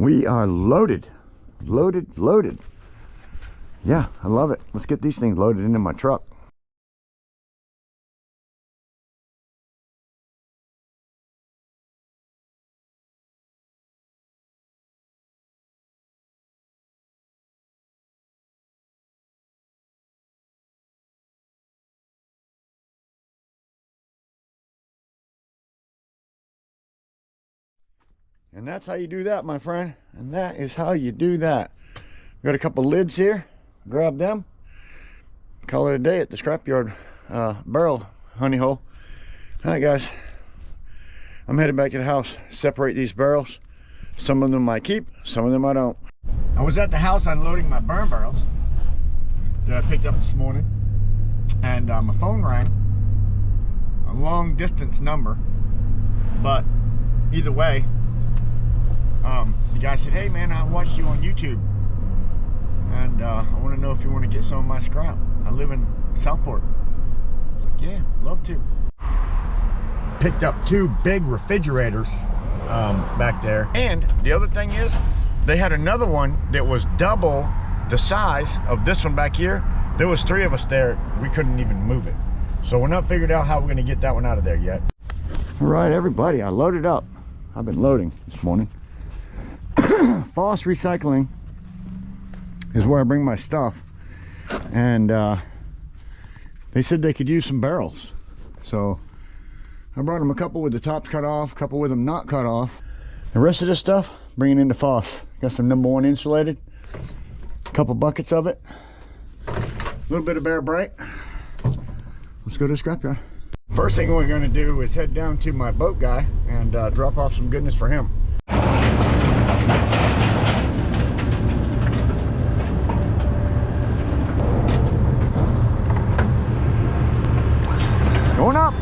We are loaded. Loaded. Yeah, I love it. Let's get these things loaded into my truck. And that's how you do that, my friend. And that is how you do that. Got a couple lids here. Grab them. Call it a day at the scrapyard barrel honey hole. All right, guys. I'm headed back to the house. Separate these barrels. Some of them I keep, some of them I don't. I was at the house unloading my burn barrels that I picked up this morning. And my phone rang. A long distance number. But either way, the guy said, hey man, I watched you on YouTube and I want to know if you want to get some of my scrap. I live in Southport. Yeah, love to. Picked up 2 big refrigerators back there. And the other thing is, they had another one that was double the size of this one back here. There was 3 of us there. We couldn't even move it. So we're not figured out how we're going to get that one out of there yet. All right, everybody, I loaded up. I've been loading this morning. Foss Recycling is where I bring my stuff, and they said they could use some barrels, so I brought them a couple with the tops cut off, a couple with them not cut off. The rest of this stuff bringing into Foss. Got some #1 insulated, a couple buckets of it, a little bit of Bear Bright. Let's go to the scrapyard. First thing we're going to do is head down to my boat guy and drop off some goodness for him. Going up.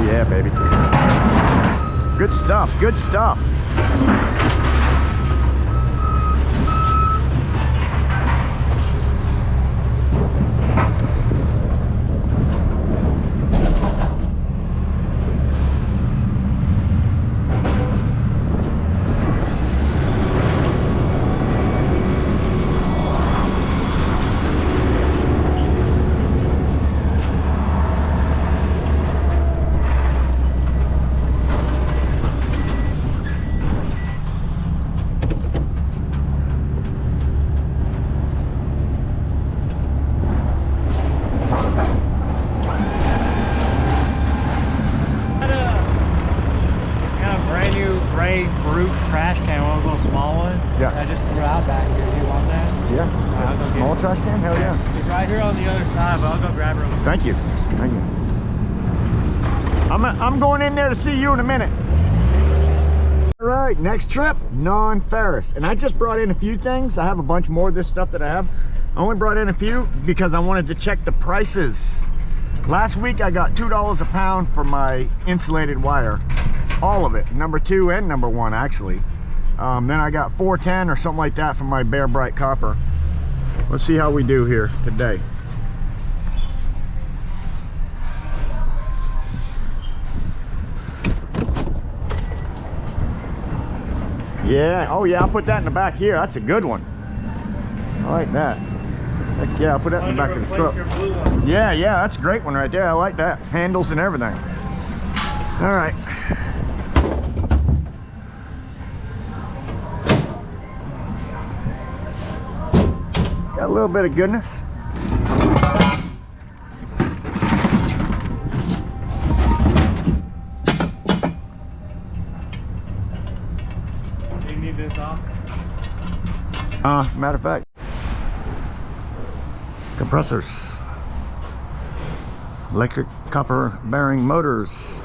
Yeah, baby. Good stuff, good stuff. Trash can, one of those little small ones. Yeah. I just threw out back here. Do you want that? Yeah. Right, Small trash can? Hell yeah. It's right here on the other side, but I'll go grab her. Thank you. Thank you. I'm going in there to see you in a minute. All right, next trip, non-ferrous. And I just brought in a few things. I have a bunch more of this stuff that I have. I only brought in a few because I wanted to check the prices. Last week I got $2 a pound for my insulated wire. All of it, #2 and #1 actually. Then I got $4.10 or something like that for my Bear Bright copper. Let's see how we do here today. Yeah, oh yeah, I'll put that in the back here. That's a good one. I like that. Heck yeah, I'll put that in the back of the truck. Yeah, that's a great one right there. I like that. Handles and everything. All right. Got a little bit of goodness. Do you need this off? Matter of fact, compressors, electric copper bearing motors,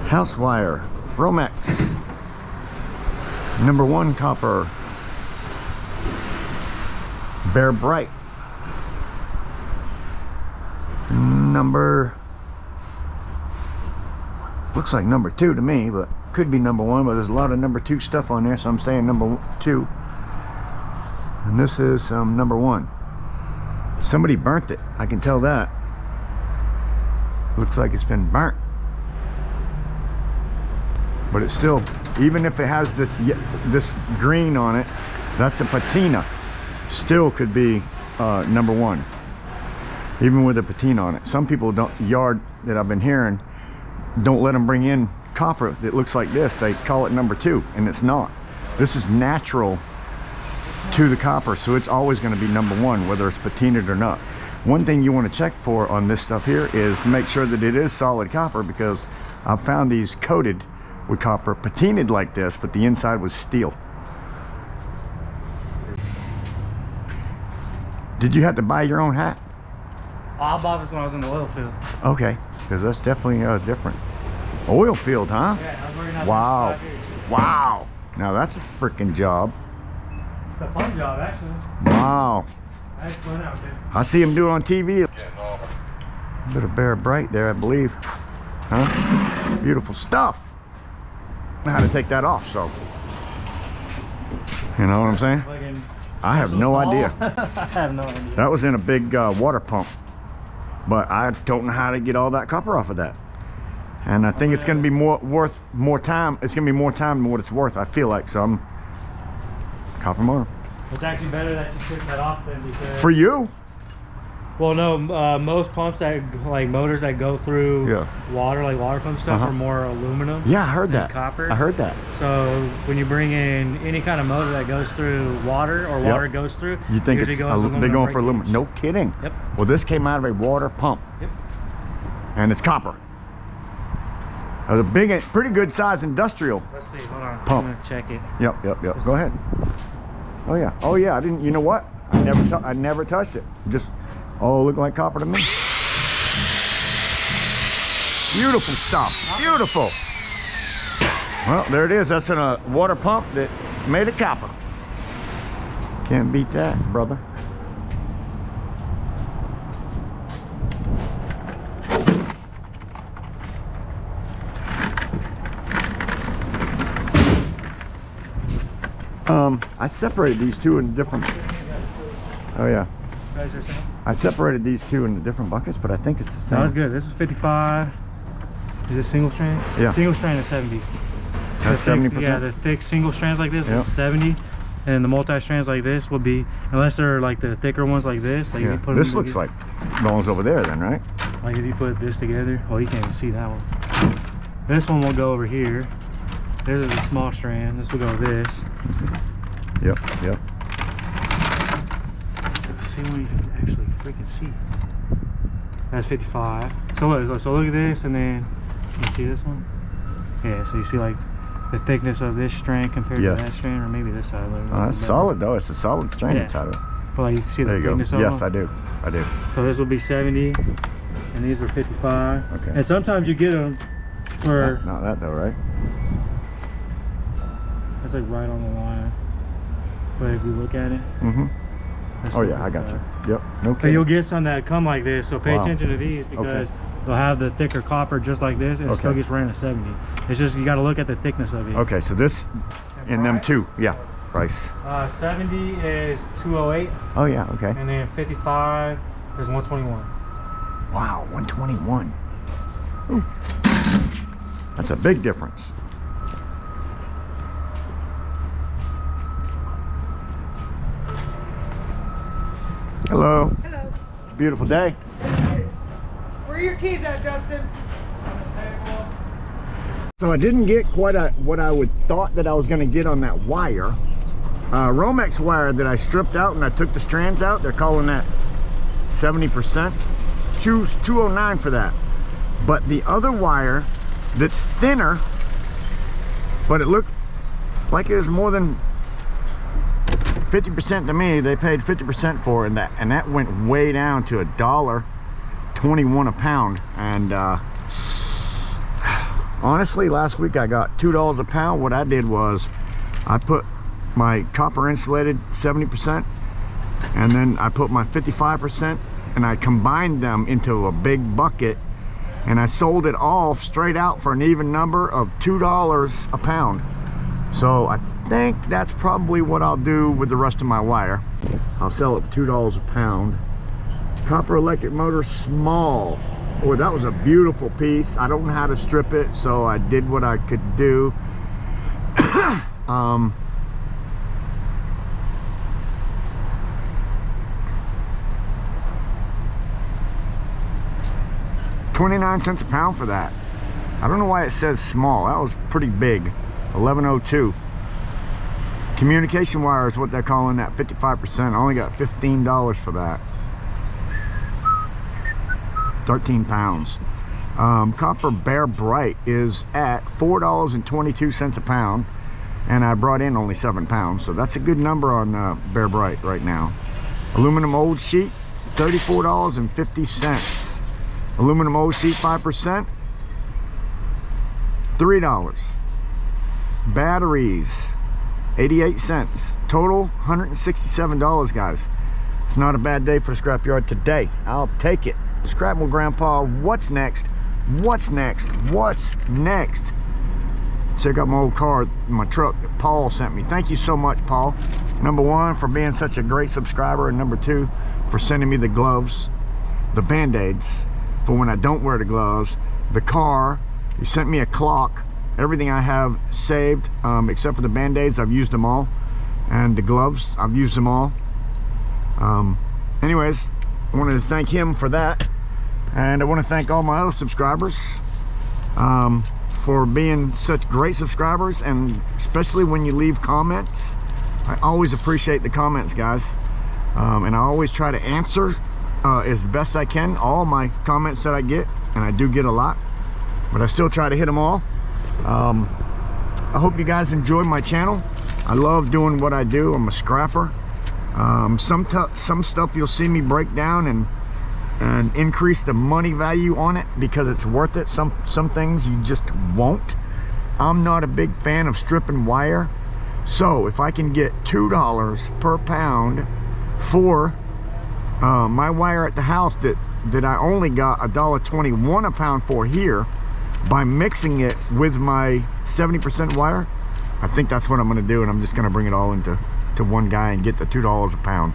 house wire, Romex, #1 copper, Bear Bright, looks like #2 to me, but could be #1, but there's a lot of #2 stuff on there, so I'm saying #2. And this is #1. Somebody burnt it, I can tell that. Looks like it's been burnt. But it's still, even if it has this green on it, that's a patina. Still could be #1, even with a patina on it. Some people don't, yard that I've been hearing, don't let them bring in copper that looks like this. They call it #2, and it's not. This is natural to the copper, so it's always going to be #1, whether it's patinaed or not. One thing you want to check for on this stuff here is to make sure that it is solid copper, because I've found these coated with copper, patinaed like this, but the inside was steel. Did you have to buy your own hat? I bought this when I was in the oil field. Okay, because that's definitely different. Oil field, huh? Yeah, I was working out Wow. there for 5 years. Wow. Now that's a freaking job. It's a fun job, actually. Wow. I had fun out there. I see him do it on TV. Bit of Bear Bright there, I believe. Huh? Beautiful stuff. I know how to take that off, so. You know what I'm saying? Fucking I have no small. idea. I have no idea. That was in a big water pump, but I don't know how to get all that copper off of that. And I think it's going to be worth more time. It's going to be more time than what it's worth, I feel like. So I'm copper motor. It's actually better that you took that off than because. For you? Well, no, most pumps that like motors that go through water, like water pump stuff, are more aluminum. Yeah, I heard than that. Copper. I heard that. So when you bring in any kind of motor that goes through water, or water goes through, you think it's they're going for aluminum? No kidding. Yep. Well, this came out of a water pump. Yep. And it's copper. It was a big, pretty good size industrial. Let's see. Hold on. Pump. I'm gonna check it. Yep. Go ahead. Oh yeah. Oh yeah. I didn't. You know what? I never touched it. Just. Oh, look like copper to me. Beautiful stuff. Beautiful. Well, there it is. That's in a water pump that made it copper. Can't beat that, brother. I separated these two in different. Oh yeah. I separated these two into different buckets, but I think it's the same. That was good. This is 55. Is this single strand? Yeah. Single strand is 70. That's 70%? Yeah, the thick single strands like this is 70. And the multi-strands like this would be, unless they're like the thicker ones like this. Like if you put this them looks like the ones over there then, right? Like if you put this together. Well, you can't even see that one. This one will go over here. This is a small strand. This will go with this. Yep. See what you can actually freaking see. That's 55. So look at this, and then you see this one. Yeah. So you see like the thickness of this strand compared to that strand, or maybe this side. That's solid though. It's a solid strand inside of it. But like you see the thickness of them. Yes, I do. So this will be 70, and these were 55. Okay. And sometimes you get them for. Not that though, right? That's like right on the line. But if you look at it. Oh yeah, I got you. Yep. No kidding. But you'll get some that come like this, so pay attention to these, because they'll have the thicker copper just like this, and it still gets ran at 70. It's just you got to look at the thickness of it. Okay, so this in them two, price. 70 is 208. Oh yeah, okay. And then 55 is 121. Wow, 121. Ooh. That's a big difference. Hello. Hello. Beautiful day. Where are your keys at, Dustin? So I didn't get quite what I would thought that I was going to get on that wire. Romex wire that I stripped out and I took the strands out, they're calling that 70%. $209 for that. But the other wire that's thinner, but it looked like it was more than 50% to me, they paid 50% for it, and that went way down to $1.21 a pound. And honestly, last week I got $2 a pound. What I did was I put my copper insulated 70%, and then I put my 55%, and I combined them into a big bucket, and I sold it all straight out for an even number of $2 a pound. So I think that's probably what I'll do with the rest of my wire. I'll sell it for $2 a pound. Copper electric motor, small. Boy, that was a beautiful piece. I don't know how to strip it, so I did what I could do. $0.29 a pound for that. I don't know why it says small. That was pretty big. 1102. Communication wire is what they're calling that 55%. I only got $15 for that. 13 pounds. Copper Bear Bright is at $4.22 a pound, and I brought in only 7 pounds, so that's a good number on Bear Bright right now. Aluminum old sheet, $34.50. Aluminum old sheet 5%, $3. Batteries, 88 cents. Total $167, guys. It's not a bad day for the scrapyard today. I'll take it. Scrap with Grandpa. What's next? What's next? What's next? Check out my old car, my truck that Paul sent me. Thank you so much, Paul. Number one, for being such a great subscriber, and number two, for sending me the gloves, the band-aids for when I don't wear the gloves, the car. He sent me a clock. Everything I have saved, except for the band-aids, I've used them all, and the gloves, I've used them all. Anyways, I wanted to thank him for that, and I want to thank all my other subscribers for being such great subscribers, and especially when you leave comments. I always appreciate the comments, guys, and I always try to answer as best I can all my comments that I get, and I do get a lot, but I still try to hit them all. I hope you guys enjoy my channel. I love doing what I do. I'm a scrapper. Some stuff you'll see me break down and increase the money value on it because it's worth it. Some things you just won't. I'm not a big fan of stripping wire, so if I can get $2 per pound for my wire at the house that I only got $1.21 a pound for here, by mixing it with my 70% wire, I think that's what I'm going to do, and I'm just going to bring it all into one guy and get the $2 a pound.